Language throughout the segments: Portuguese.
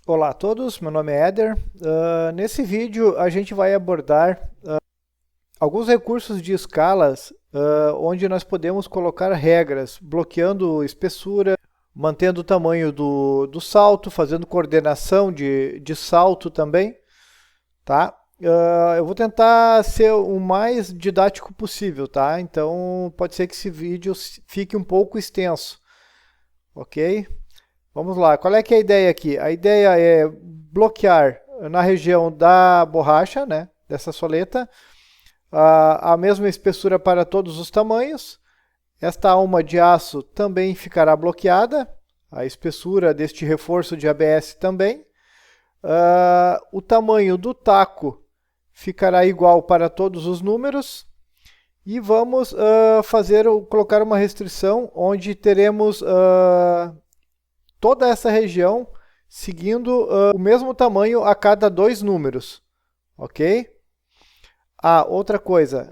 Olá a todos, meu nome é Éder. Nesse vídeo a gente vai abordar alguns recursos de escalas onde nós podemos colocar regras, bloqueando espessura, mantendo o tamanho do salto, fazendo coordenação de salto também, tá? Eu vou tentar ser o mais didático possível, tá? Então pode ser que esse vídeo fique um pouco extenso, ok? Vamos lá, qual é que é a ideia aqui? A ideia é bloquear na região da borracha, né, dessa soleta, a mesma espessura para todos os tamanhos. Esta alma de aço também ficará bloqueada, a espessura deste reforço de ABS também. O tamanho do taco ficará igual para todos os números. E vamos colocar uma restrição onde teremos toda essa região seguindo o mesmo tamanho a cada dois números, ok? Outra coisa,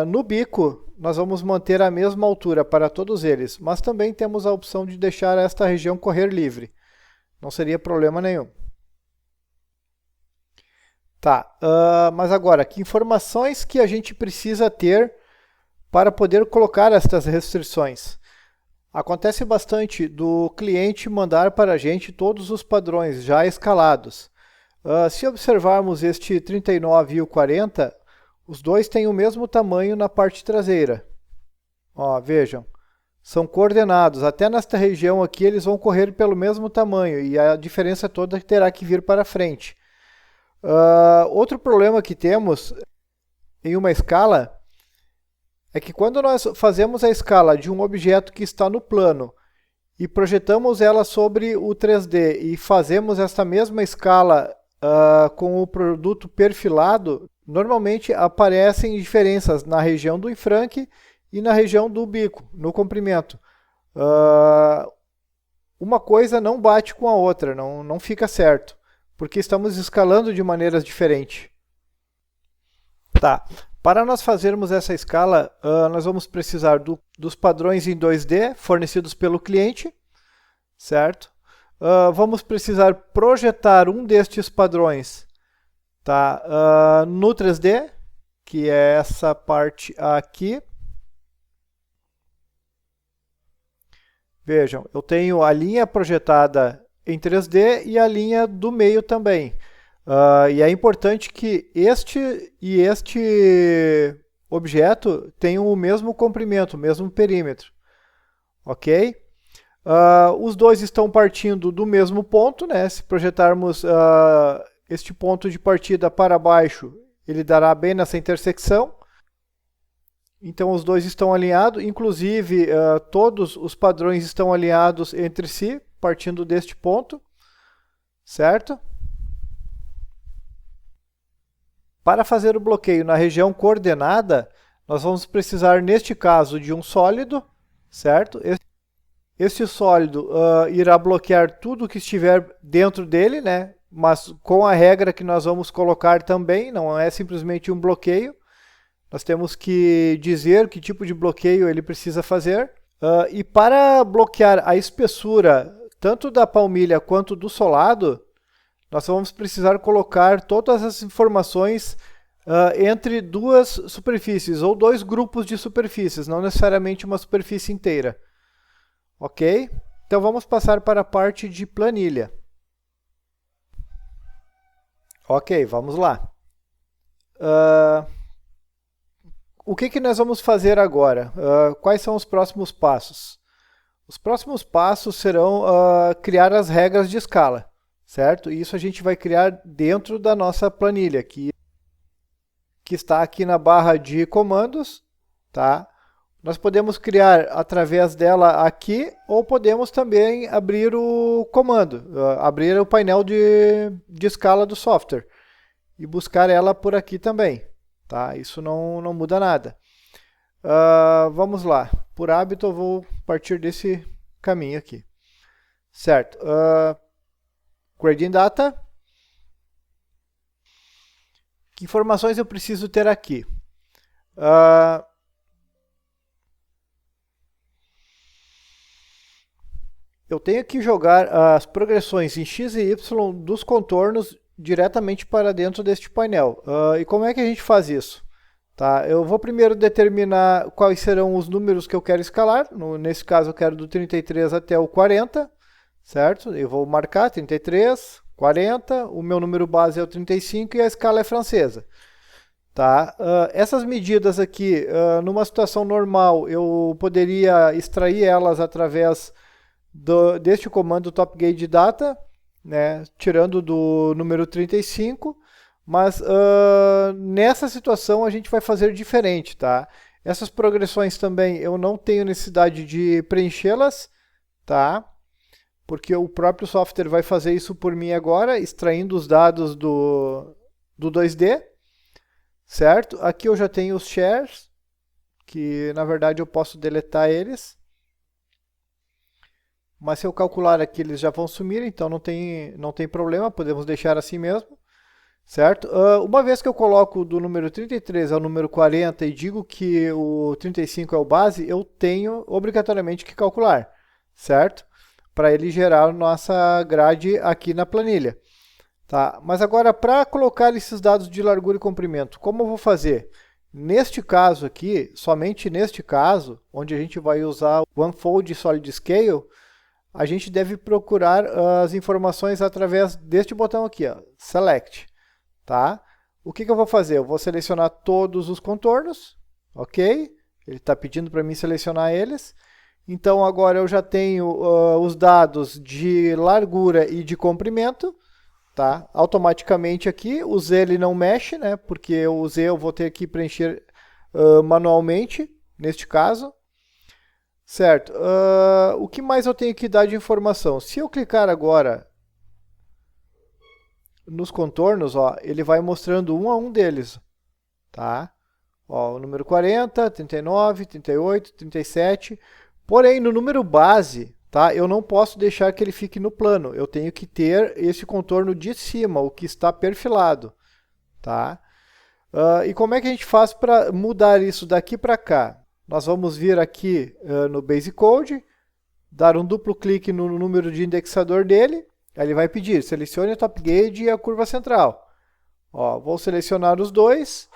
no bico nós vamos manter a mesma altura para todos eles, mas também temos a opção de deixar esta região correr livre, não seria problema nenhum. Tá, mas agora, que informações que a gente precisa ter para poder colocar estas restrições? Acontece bastante do cliente mandar para a gente todos os padrões já escalados. Se observarmos este 39 e o 40, os dois têm o mesmo tamanho na parte traseira. Vejam, são coordenados. Até nesta região aqui eles vão correr pelo mesmo tamanho e a diferença toda terá que vir para frente. Outro problema que temos em uma escala é que quando nós fazemos a escala de um objeto que está no plano e projetamos ela sobre o 3D e fazemos esta mesma escala com o produto perfilado, normalmente aparecem diferenças na região do infranque e na região do bico, no comprimento. Uma coisa não bate com a outra, não fica certo, porque estamos escalando de maneiras diferentes. Tá. Para nós fazermos essa escala, nós vamos precisar dos padrões em 2D fornecidos pelo cliente, certo? Vamos precisar projetar um destes padrões, tá? No 3D, que é essa parte aqui. Vejam, eu tenho a linha projetada em 3D e a linha do meio também. E é importante que este e este objeto tenham o mesmo comprimento, o mesmo perímetro. Ok? Os dois estão partindo do mesmo ponto, né? Se projetarmos este ponto de partida para baixo, ele dará bem nessa intersecção. Então os dois estão alinhados, inclusive todos os padrões estão alinhados entre si, partindo deste ponto, certo? Para fazer o bloqueio na região coordenada, nós vamos precisar, neste caso, de um sólido, certo? Este sólido irá bloquear tudo que estiver dentro dele, né? Mas com a regra que nós vamos colocar também, não é simplesmente um bloqueio. Nós temos que dizer que tipo de bloqueio ele precisa fazer. E para bloquear a espessura, tanto da palmilha quanto do solado, nós vamos precisar colocar todas as informações entre duas superfícies, ou dois grupos de superfícies, não necessariamente uma superfície inteira. Ok? Então vamos passar para a parte de planilha. Ok, vamos lá. O que nós vamos fazer agora? Quais são os próximos passos? Os próximos passos serão criar as regras de escala, certo? E isso a gente vai criar dentro da nossa planilha, que está aqui na barra de comandos, tá? Nós podemos criar através dela aqui, ou podemos também abrir o comando, abrir o painel de escala do software e buscar ela por aqui também, tá? Isso não muda nada. Vamos lá, por hábito eu vou partir desse caminho aqui, certo? Gradient Data. Que informações eu preciso ter aqui? eu tenho que jogar as progressões em x e y dos contornos diretamente para dentro deste painel. E como é que a gente faz isso? Tá, eu vou primeiro determinar quais serão os números que eu quero escalar. Nesse caso, eu quero do 33 até o 40, certo? Eu vou marcar 33, 40, o meu número base é o 35 e a escala é francesa. Tá? Essas medidas aqui, numa situação normal, eu poderia extrair elas através deste comando topGaugeData, né? Tirando do número 35. Mas nessa situação a gente vai fazer diferente, tá? Essas progressões também eu não tenho necessidade de preenchê-las, tá? Porque o próprio software vai fazer isso por mim agora, extraindo os dados do 2D, certo? Aqui eu já tenho os shares, que na verdade eu posso deletar eles. Mas se eu calcular aqui eles já vão sumir, então não tem problema, podemos deixar assim mesmo. Certo? Uma vez que eu coloco do número 33 ao número 40 e digo que o 35 é o base, eu tenho obrigatoriamente que calcular, certo? Para ele gerar nossa grade aqui na planilha. Tá? Mas agora, para colocar esses dados de largura e comprimento, como eu vou fazer? Neste caso aqui, somente neste caso, onde a gente vai usar o OneFold Solid Scale, a gente deve procurar as informações através deste botão aqui, ó, Select. Tá? O que eu vou fazer? Eu vou selecionar todos os contornos, ok? Ele está pedindo para mim selecionar eles. Então agora eu já tenho os dados de largura e de comprimento, tá? Automaticamente aqui, o Z ele não mexe, né? Porque o Z eu vou ter que preencher manualmente, neste caso. Certo. O que mais eu tenho que dar de informação? Se eu clicar agora nos contornos, ó, ele vai mostrando um a um deles, tá? Ó, o número 40, 39, 38, 37. Porém, no número base, tá? Eu não posso deixar que ele fique no plano. Eu tenho que ter esse contorno de cima, o que está perfilado, tá? E como é que a gente faz para mudar isso daqui para cá? Nós vamos vir aqui no Basic Code, dar um duplo clique no número de indexador dele. Aí ele vai pedir, selecione o top gauge e a curva central. Ó, vou selecionar os dois.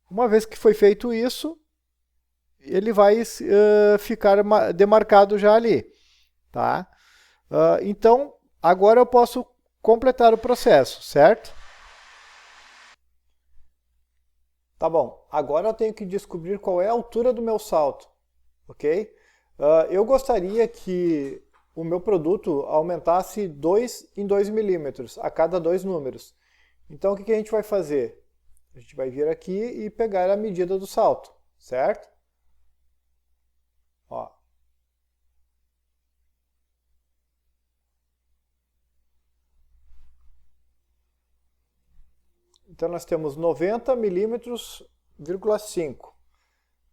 Uma vez que foi feito isso, ele vai ficar demarcado já ali. Tá? Então, agora eu posso completar o processo, certo? Tá bom, agora eu tenho que descobrir qual é a altura do meu salto. Ok? Eu gostaria que o meu produto aumentasse 2 em 2 milímetros a cada dois números. Então o que a gente vai fazer? A gente vai vir aqui e pegar a medida do salto, certo? Ó. Então nós temos 90 milímetros,5.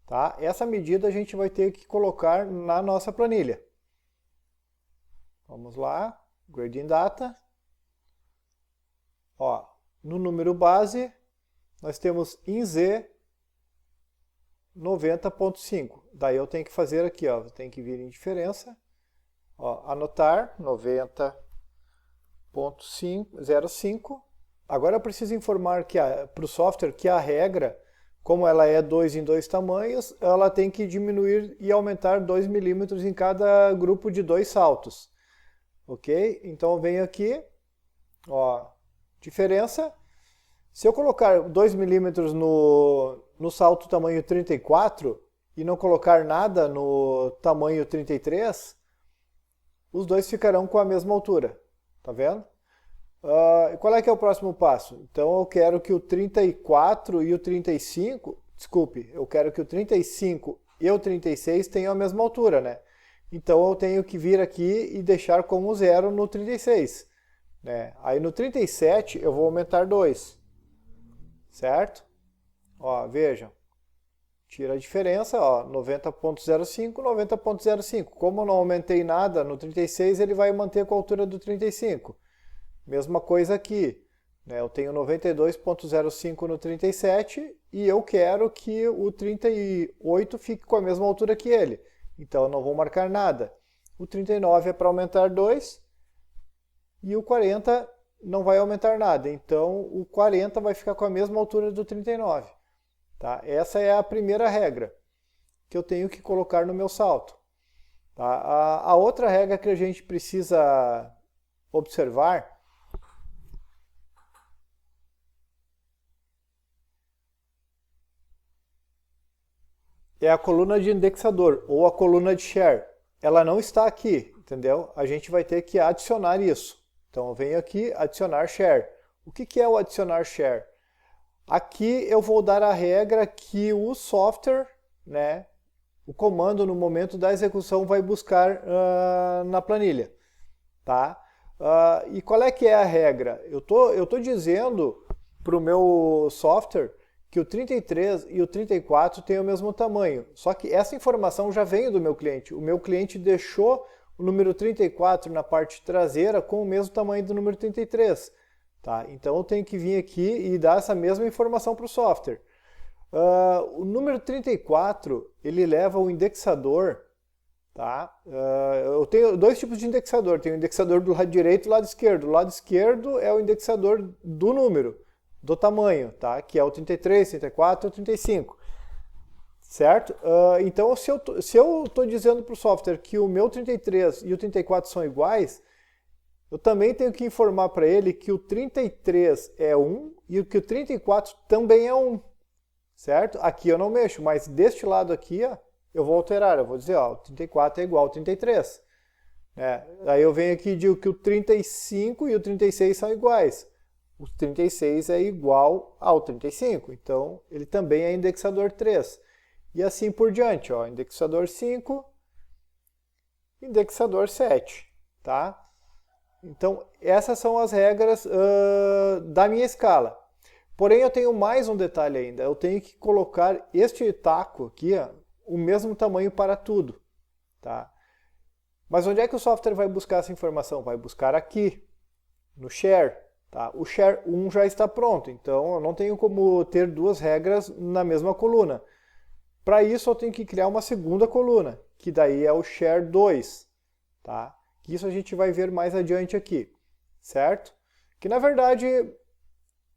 Tá? Essa medida a gente vai ter que colocar na nossa planilha. Vamos lá, Gradient Data. Ó, no número base, nós temos em Z 90.5. Daí eu tenho que fazer aqui, ó, tem que vir em diferença. Ó, anotar 90.05. Agora eu preciso informar para o software que a regra, como ela é 2 em 2 tamanhos, ela tem que diminuir e aumentar 2 milímetros em cada grupo de 2 saltos. Ok? Então eu venho aqui, ó, diferença. Se eu colocar 2 milímetros no salto tamanho 34 e não colocar nada no tamanho 33, os dois ficarão com a mesma altura. Tá vendo? Qual é que é o próximo passo? Então eu quero que o 34 e o 35, desculpe, eu quero que o 35 e o 36 tenham a mesma altura, né? Então eu tenho que vir aqui e deixar como 0 no 36. Né? Aí no 37 eu vou aumentar 2. Certo? Ó, vejam. Tira a diferença, ó, 90.05, 90.05. Como eu não aumentei nada no 36, ele vai manter com a altura do 35. Mesma coisa aqui. Né? Eu tenho 92.05 no 37 e eu quero que o 38 fique com a mesma altura que ele. Então eu não vou marcar nada. o 39 é para aumentar 2 e o 40 não vai aumentar nada. Então o 40 vai ficar com a mesma altura do 39. Tá? Essa é a primeira regra que eu tenho que colocar no meu salto. Tá? A outra regra que a gente precisa observar é a coluna de indexador ou a coluna de share. Ela não está aqui, entendeu? A gente vai ter que adicionar isso. Então eu venho aqui, adicionar share. O que é o adicionar share? Aqui eu vou dar a regra que o software, né, o comando no momento da execução vai buscar na planilha. Tá? E qual é que é a regra? Eu tô dizendo para o meu software que o 33 e o 34 têm o mesmo tamanho. Só que essa informação já veio do meu cliente. O meu cliente deixou o número 34 na parte traseira com o mesmo tamanho do número 33. Tá? Então eu tenho que vir aqui e dar essa mesma informação para o software. O número 34, ele leva o indexador. Tá? Eu tenho dois tipos de indexador. Tem o indexador do lado direito e do lado esquerdo. O lado esquerdo é o indexador do número, do tamanho, tá? Que é o 33, 34 e o 35. Certo? Então, se eu estou dizendo para o software que o meu 33 e o 34 são iguais, eu também tenho que informar para ele que o 33 é 1 e que o 34 também é 1. Certo? Aqui eu não mexo, mas deste lado aqui, ó, eu vou alterar. Eu vou dizer, ó, o 34 é igual ao 33. Aí eu venho aqui e digo que o 35 e o 36 são iguais. O 36 é igual ao 35, então ele também é indexador 3. E assim por diante, ó, indexador 5, indexador 7, tá? Então essas são as regras da minha escala. Porém eu tenho mais um detalhe ainda, eu tenho que colocar este taco aqui, ó, o mesmo tamanho para tudo, tá? Mas onde é que o software vai buscar essa informação? Vai buscar aqui, no share. Tá? O share 1 já está pronto, então eu não tenho como ter duas regras na mesma coluna. Para isso eu tenho que criar uma segunda coluna, que daí é o share 2. Tá? Isso a gente vai ver mais adiante aqui, certo? Que na verdade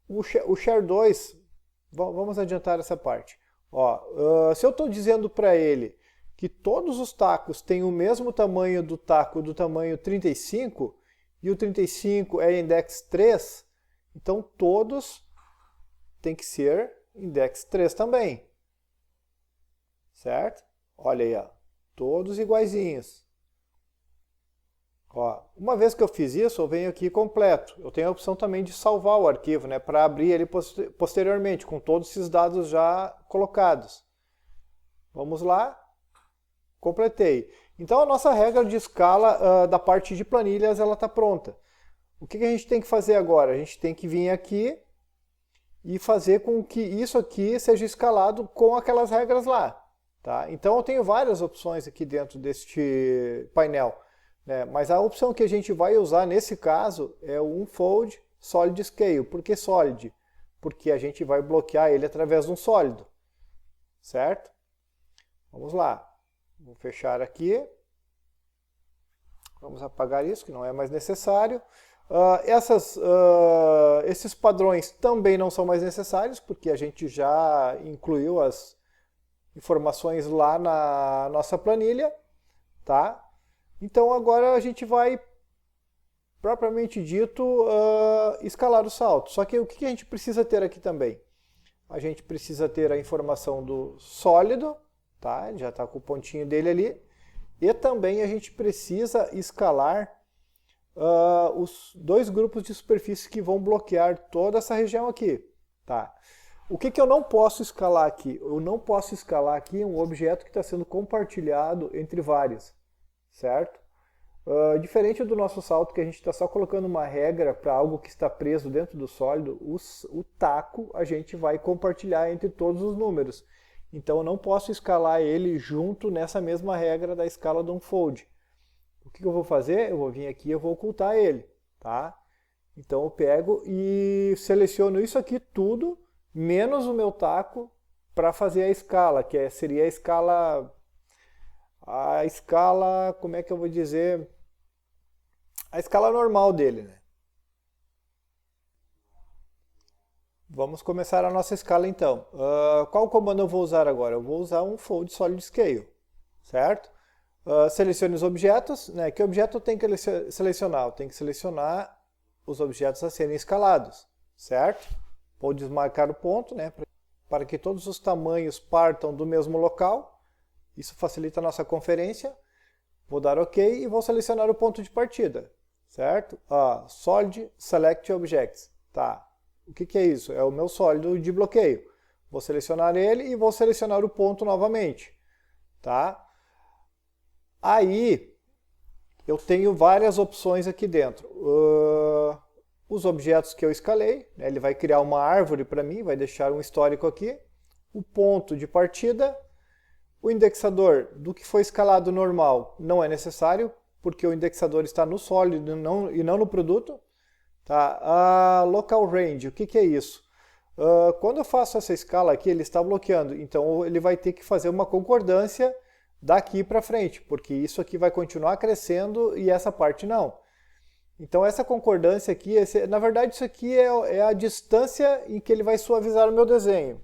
o share 2, vamos adiantar essa parte. Ó, se eu estou dizendo para ele que todos os tacos têm o mesmo tamanho do taco do tamanho 35, e o 35 é index 3, então todos têm que ser index 3 também. Certo? Olha aí, ó, todos iguaizinhos. Ó, uma vez que eu fiz isso, eu venho aqui completo. Eu tenho a opção também de salvar o arquivo, né, para abrir ele posteriormente, com todos esses dados já colocados. Vamos lá. Completei. Então a nossa regra de escala da parte de planilhas ela está pronta. O que a gente tem que fazer agora? A gente tem que vir aqui e fazer com que isso aqui seja escalado com aquelas regras lá. Tá? Então eu tenho várias opções aqui dentro deste painel. Né? Mas a opção que a gente vai usar nesse caso é o Unfold Solid Scale. Por que Solid? Porque a gente vai bloquear ele através de um sólido. Certo? Vamos lá. Vou fechar aqui. Vamos apagar isso, que não é mais necessário. Esses padrões também não são mais necessários, porque a gente já incluiu as informações lá na nossa planilha. Tá? Então agora a gente vai, propriamente dito, escalar o salto. Só que o que a gente precisa ter aqui também? A gente precisa ter a informação do sólido, tá? Já está com o pontinho dele ali. E também a gente precisa escalar os dois grupos de superfície que vão bloquear toda essa região aqui. Tá? O que eu não posso escalar aqui? Eu não posso escalar aqui um objeto que está sendo compartilhado entre vários. Certo? Diferente do nosso salto, que a gente está só colocando uma regra para algo que está preso dentro do sólido, o taco a gente vai compartilhar entre todos os números. Então eu não posso escalar ele junto nessa mesma regra da escala do Unfold. O que eu vou fazer? Eu vou vir aqui e eu vou ocultar ele. Tá? Então eu pego e seleciono isso aqui tudo, menos o meu taco, para fazer a escala, que seria a escala a escala, como é que eu vou dizer? A escala normal dele, né? Vamos começar a nossa escala então. Qual comando eu vou usar agora? Eu vou usar um Fold Solid Scale, certo? Selecione os objetos, né? Que objeto eu tenho que selecionar? Eu tenho que selecionar os objetos a serem escalados, certo? Vou desmarcar o ponto, né? Para que todos os tamanhos partam do mesmo local. Isso facilita a nossa conferência. Vou dar OK e vou selecionar o ponto de partida, certo? Solid Select Objects, tá? O que é isso? É o meu sólido de bloqueio. Vou selecionar ele e vou selecionar o ponto novamente, tá? Aí, eu tenho várias opções aqui dentro. Os objetos que eu escalei, né, ele vai criar uma árvore para mim, vai deixar um histórico aqui. O ponto de partida. O indexador do que foi escalado normal não é necessário, porque o indexador está no sólido e não no produto. Tá? A local range, o que é isso? Quando eu faço essa escala aqui, ele está bloqueando, então ele vai ter que fazer uma concordância daqui para frente, porque isso aqui vai continuar crescendo e essa parte não. Então essa concordância aqui, na verdade isso aqui é a distância em que ele vai suavizar o meu desenho.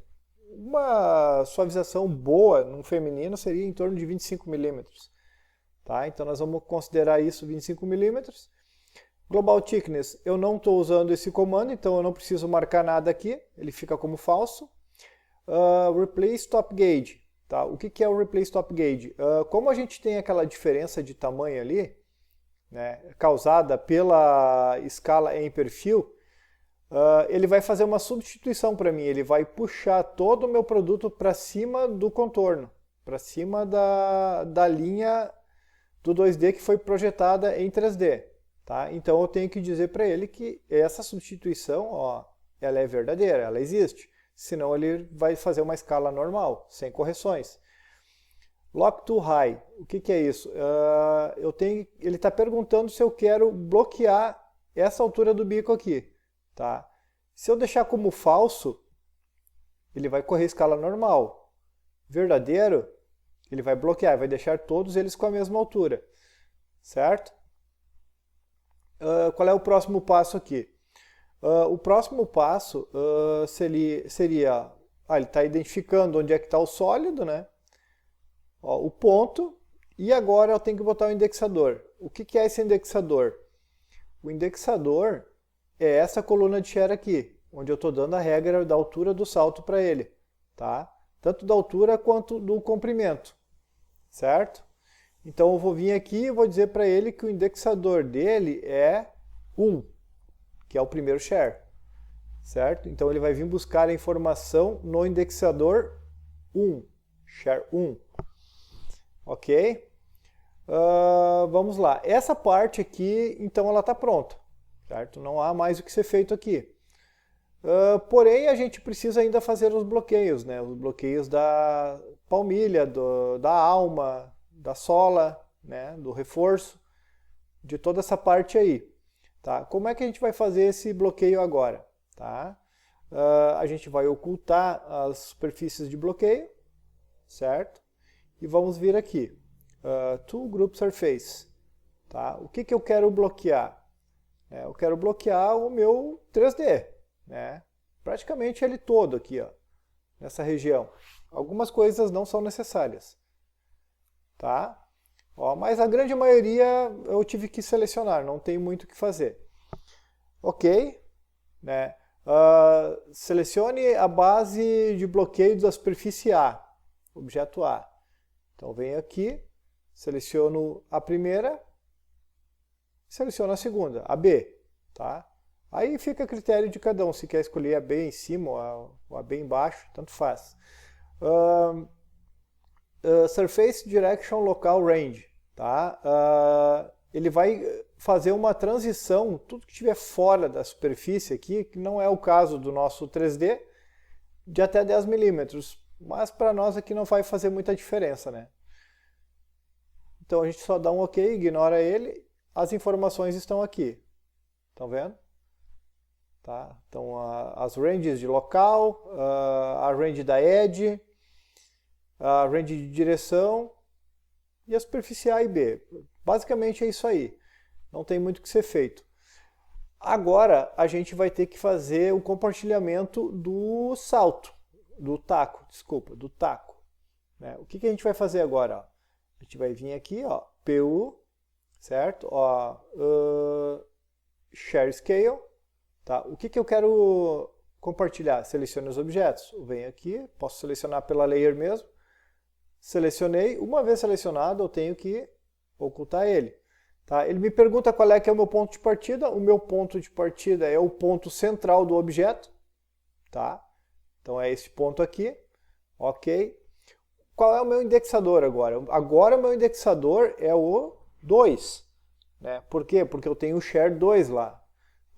Uma suavização boa num feminino seria em torno de 25 milímetros. Tá? Então nós vamos considerar isso 25 milímetros. Global Thickness, eu não estou usando esse comando, então eu não preciso marcar nada aqui, ele fica como falso. Replace Top Gauge. Tá? O que é o Replace Top Gauge? Como a gente tem aquela diferença de tamanho ali, né, causada pela escala em perfil, ele vai fazer uma substituição para mim, ele vai puxar todo o meu produto para cima do contorno, para cima da linha do 2D que foi projetada em 3D. Tá? Então eu tenho que dizer para ele que essa substituição, ela é verdadeira, ela existe. Senão ele vai fazer uma escala normal, sem correções. Lock to High, o que é isso? Ele está perguntando se eu quero bloquear essa altura do bico aqui. Tá? Se eu deixar como falso, ele vai correr escala normal. Verdadeiro, ele vai bloquear, vai deixar todos eles com a mesma altura. Certo? Qual é o próximo passo aqui? O próximo passo seria... ele está identificando onde é que está o sólido, né? O ponto, e agora eu tenho que botar o indexador. O que é esse indexador? O indexador é essa coluna de share aqui, onde eu estou dando a regra da altura do salto para ele. Tá? Tanto da altura quanto do comprimento. Certo? Então eu vou vir aqui e vou dizer para ele que o indexador dele é 1, que é o primeiro share. Certo? Então ele vai vir buscar a informação no indexador 1, share 1. Ok? Vamos lá. Essa parte aqui, então ela está pronta. Certo? Não há mais o que ser feito aqui. Porém, a gente precisa ainda fazer os bloqueios, né? Os bloqueios da palmilha, da alma, da sola, né? Do reforço, de toda essa parte aí. Tá? Como é que a gente vai fazer esse bloqueio agora? Tá? A gente vai ocultar as superfícies de bloqueio, certo? E vamos vir aqui, Tool Group Surface. Tá? O que eu quero bloquear? Eu quero bloquear o meu 3D, né? Praticamente ele todo aqui, nessa região. Algumas coisas não são necessárias. Tá? Mas a grande maioria eu tive que selecionar, não tem muito o que fazer. Ok, né? Selecione a base de bloqueio da superfície A, objeto A. Então venho aqui, seleciono a primeira, seleciono a segunda, a B. Tá? Aí fica a critério de cada um, se quer escolher a B em cima ou a B embaixo, tanto faz. Surface Direction Local Range. Tá? Ele vai fazer uma transição, tudo que estiver fora da superfície aqui, que não é o caso do nosso 3D, de até 10 milímetros. Mas para nós aqui não vai fazer muita diferença, né? Então a gente só dá um OK, ignora ele, as informações estão aqui. Estão vendo? Tá? Então as ranges de local, a range da edge, a range de direção, e a superfície A e B. Basicamente é isso aí. Não tem muito o que ser feito. Agora a gente vai ter que fazer o compartilhamento do salto, do taco, desculpa, do taco. Né? O que a gente vai fazer agora? Ó? A gente vai vir aqui, ó, PU, certo? Ó, Share Scale. Tá? O que eu quero compartilhar? Selecione os objetos. Eu venho aqui, posso selecionar pela layer mesmo. Selecionei. Uma vez selecionado, eu tenho que ocultar ele. Tá? Ele me pergunta qual é que é o meu ponto de partida. O meu ponto de partida é o ponto central do objeto. Tá? Então é esse ponto aqui. Ok. Qual é o meu indexador agora? Agora o meu indexador é o 2. Né? Por quê? Porque eu tenho o share 2 lá.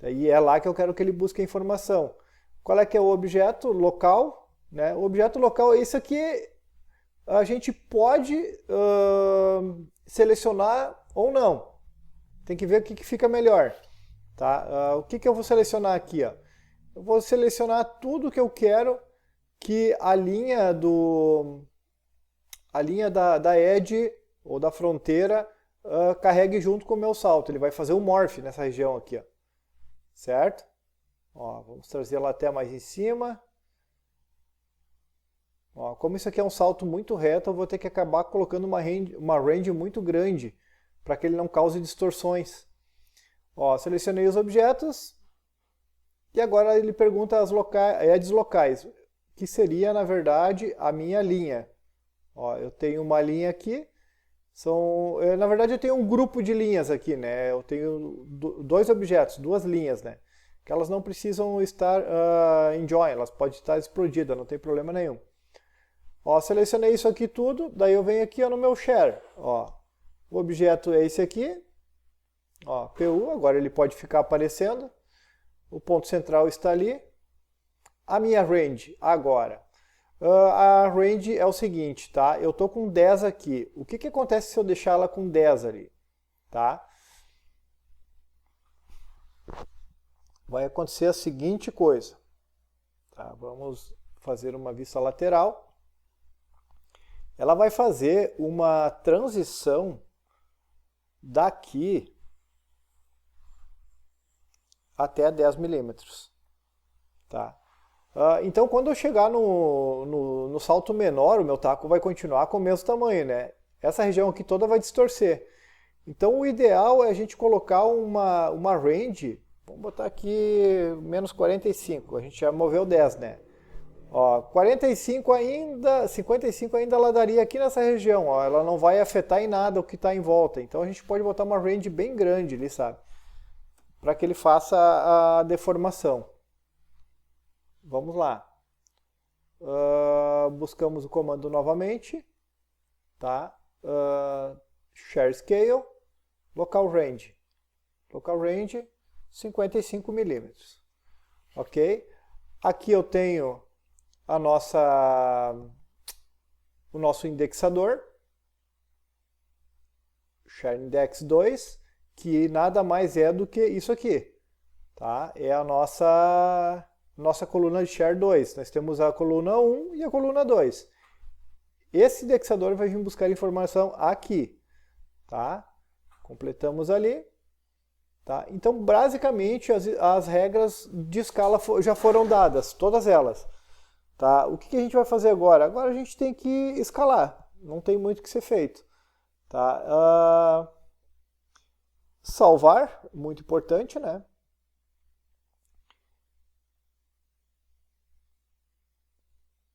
E é lá que eu quero que ele busque a informação. Qual é que é o objeto local? Né? O objeto local é esse aqui. A gente pode selecionar ou não. Tem que ver o que fica melhor. Tá? O que eu vou selecionar aqui? Ó? Eu vou selecionar tudo que eu quero que a linha da edge ou da fronteira carregue junto com o meu salto. Ele vai fazer um morph nessa região aqui. Ó. Certo? Ó, vamos trazer ela até mais em cima. Ó, como isso aqui é um salto muito reto, eu vou ter que acabar colocando uma range muito grande para que ele não cause distorções. Ó, selecionei os objetos e agora ele pergunta as edges locais, que seria, na verdade, a minha linha. Ó, eu tenho uma linha aqui. Na verdade, eu tenho um grupo de linhas aqui, né? Eu tenho dois objetos, duas linhas, né? Que elas não precisam estar em join, elas podem estar explodidas, não tem problema nenhum. Ó, selecionei isso aqui tudo, daí eu venho aqui ó, no meu share. Ó, o objeto é esse aqui, ó, PU, agora ele pode ficar aparecendo. O ponto central está ali. A minha range agora. A range é o seguinte, tá? Eu tô com 10 aqui. O que acontece se eu deixar ela com 10 ali? Tá? Vai acontecer a seguinte coisa. Tá? Vamos fazer uma vista lateral. Ela vai fazer uma transição daqui até 10 milímetros. Tá? Então, quando eu chegar no salto menor, o meu taco vai continuar com o mesmo tamanho, né? Essa região aqui toda vai distorcer. Então, o ideal é a gente colocar uma range, vamos botar aqui menos 45, a gente já moveu 10, né? Ó, 45 ainda, 55 ainda ela daria aqui nessa região, ó, ela não vai afetar em nada o que está em volta. Então, a gente pode botar uma range bem grande ali, sabe? Para que ele faça a deformação. Vamos lá. Buscamos o comando novamente. Tá? Share Scale. Local Range. Local Range 55 milímetros. Ok? Aqui eu tenho o nosso indexador. Share Index 2. Que nada mais é do que isso aqui. Tá? É a nossa coluna de share 2. Nós temos a coluna 1 e a coluna 2. Esse indexador vai vir buscar informação aqui. Tá? Completamos ali. Tá? Então, basicamente, as regras de escala já foram dadas, todas elas. Tá? O que a gente vai fazer agora? Agora a gente tem que escalar. Não tem muito o que ser feito. Tá? Salvar, muito importante, né?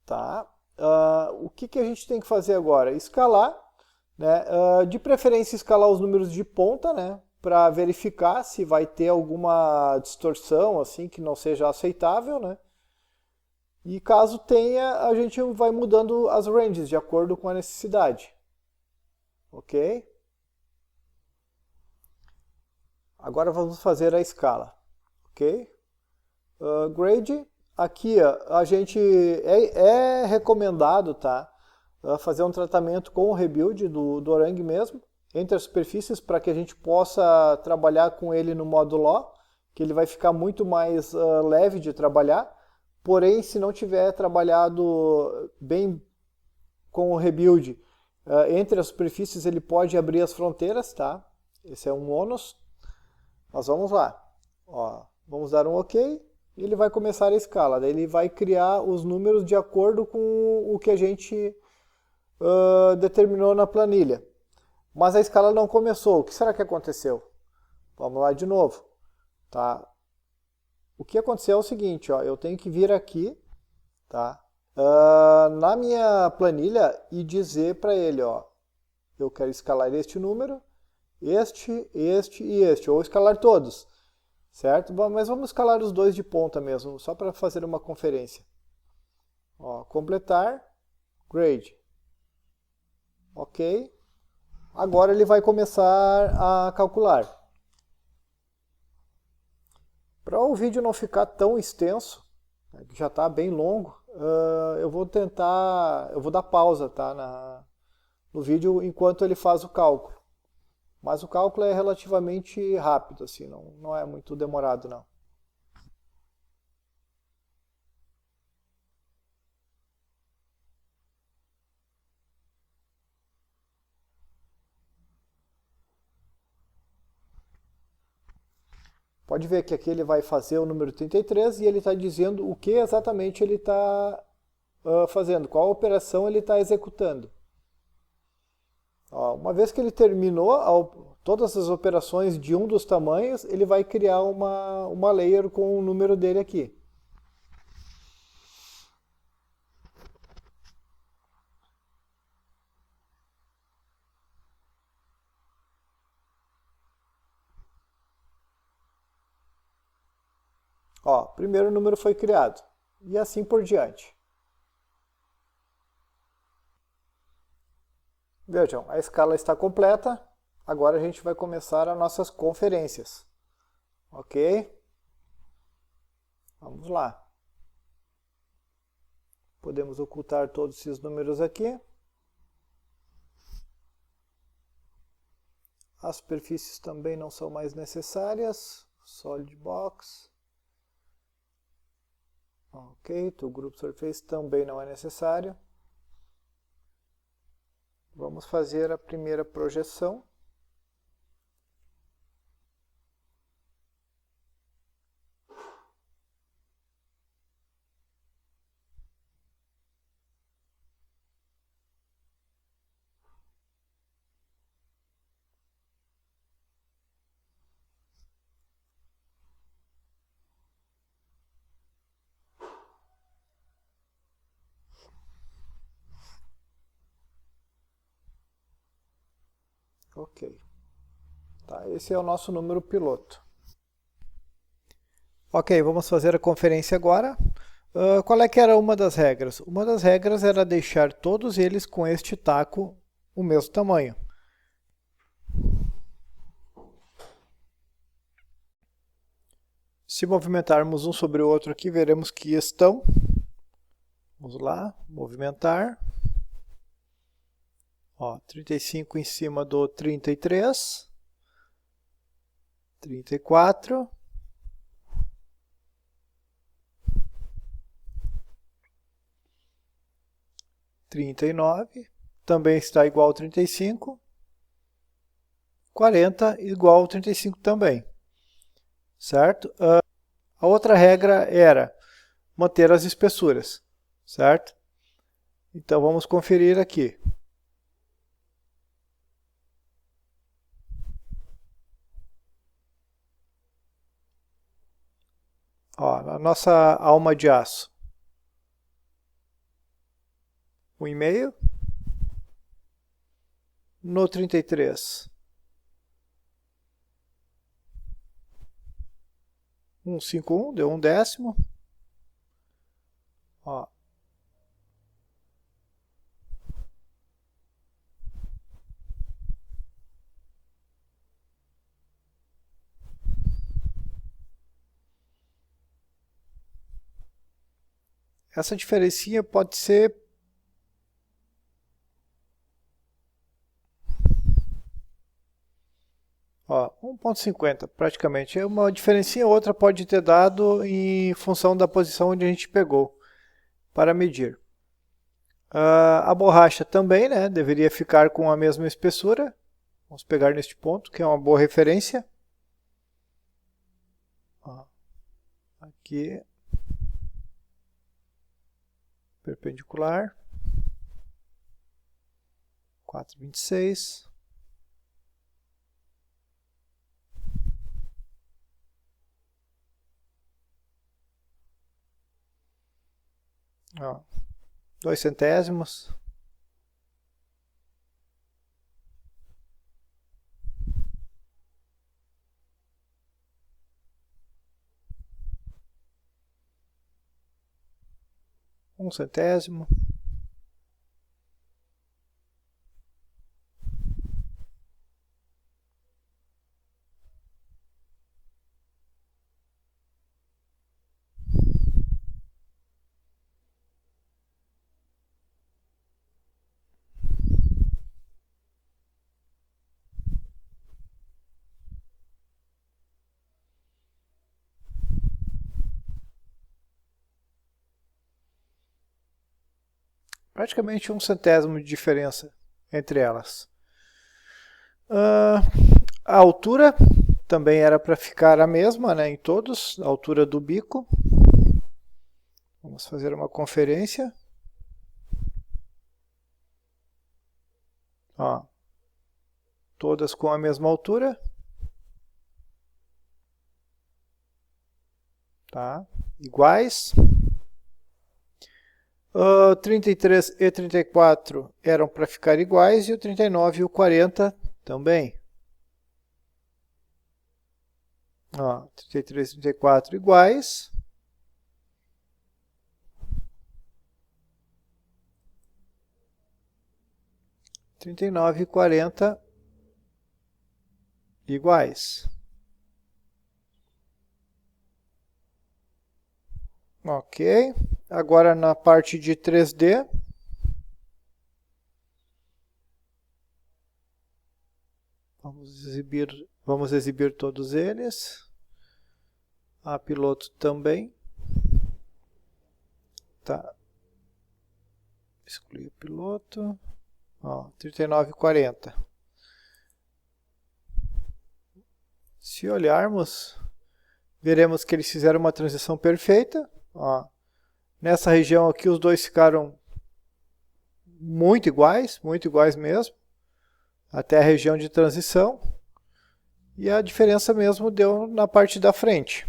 Tá? O que a gente tem que fazer agora? Escalar, né? De preferência escalar os números de ponta, né? Para verificar se vai ter alguma distorção assim que não seja aceitável, né? E caso tenha, a gente vai mudando as ranges de acordo com a necessidade. Ok? Agora vamos fazer a escala. Ok? Grade. Aqui a gente é recomendado, tá? Fazer um tratamento com o rebuild do Orang mesmo, entre as superfícies, para que a gente possa trabalhar com ele no modo Law, que ele vai ficar muito mais leve de trabalhar. Porém, se não tiver trabalhado bem com o rebuild, Entre as superfícies ele pode abrir as fronteiras, tá? Esse é um ônus. Mas vamos lá. Ó, vamos dar um OK e ele vai começar a escala. Daí ele vai criar os números de acordo com o que a gente determinou na planilha. Mas a escala não começou. O que será que aconteceu? Vamos lá de novo. Tá? O que aconteceu é o seguinte, ó, eu tenho que vir aqui, tá? Na minha planilha e dizer para ele, ó, eu quero escalar este número, este e este, ou escalar todos, certo? Mas vamos escalar os dois de ponta mesmo, só para fazer uma conferência. Ó, completar, grade. Ok. Agora ele vai começar a calcular. Para o vídeo não ficar tão extenso, que já está bem longo, eu vou dar pausa, tá, no vídeo enquanto ele faz o cálculo. Mas o cálculo é relativamente rápido, assim, não é muito demorado não. Pode ver que aqui ele vai fazer o número 33 e ele está dizendo o que exatamente ele está fazendo, qual operação ele está executando. Ó, uma vez que ele terminou todas as operações de um dos tamanhos, ele vai criar uma layer com o número dele aqui. Ó, primeiro número foi criado. E assim por diante. Vejam, a escala está completa. Agora a gente vai começar as nossas conferências. Ok? Vamos lá. Podemos ocultar todos esses números aqui. As superfícies também não são mais necessárias. Solid box. Ok, to group surface também não é necessário. Vamos fazer a primeira projeção. Ok. Tá, esse é o nosso número piloto. Ok, vamos fazer a conferência agora. Qual é que era uma das regras? Uma das regras era deixar todos eles com este taco o mesmo tamanho. Se movimentarmos um sobre o outro aqui, veremos que estão. Vamos lá, movimentar. Ó, 35 em cima do 33. 34. 39. Também está igual ao 35. 40 igual ao 35 também. Certo? A outra regra era manter as espessuras. Certo? Então vamos conferir aqui. Ó, a nossa alma de aço. 1,5. No 33. 1,51, deu 1/10. Ó. Essa diferencinha pode ser 1,50 praticamente. Uma diferencinha ou outra pode ter dado em função da posição onde a gente pegou para medir. A borracha também, né, deveria ficar com a mesma espessura. Vamos pegar neste ponto, que é uma boa referência. Ó, aqui, perpendicular, 4,26. Ó, 2 centésimos. Um centésimo. Praticamente um centésimo de diferença entre elas. A altura também era para ficar a mesma, né, em todos, a altura do bico. Vamos fazer uma conferência. Ó, todas com a mesma altura. Tá? Iguais. 33 e 34 eram para ficar iguais e o 39 e o 40 também. Ó, 33 e 34 iguais. E 39 e 40 iguais. Ok. Agora na parte de 3D. Vamos exibir todos eles. A piloto também. Tá. Excluir o piloto. Ó, 39 e 40. Se olharmos, veremos que eles fizeram uma transição perfeita. Ó, nessa região aqui os dois ficaram muito iguais mesmo, até a região de transição. E a diferença mesmo deu na parte da frente.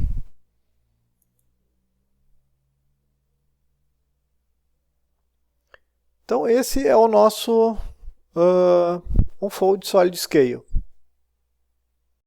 Então esse é o nosso Unfold Solid Scale.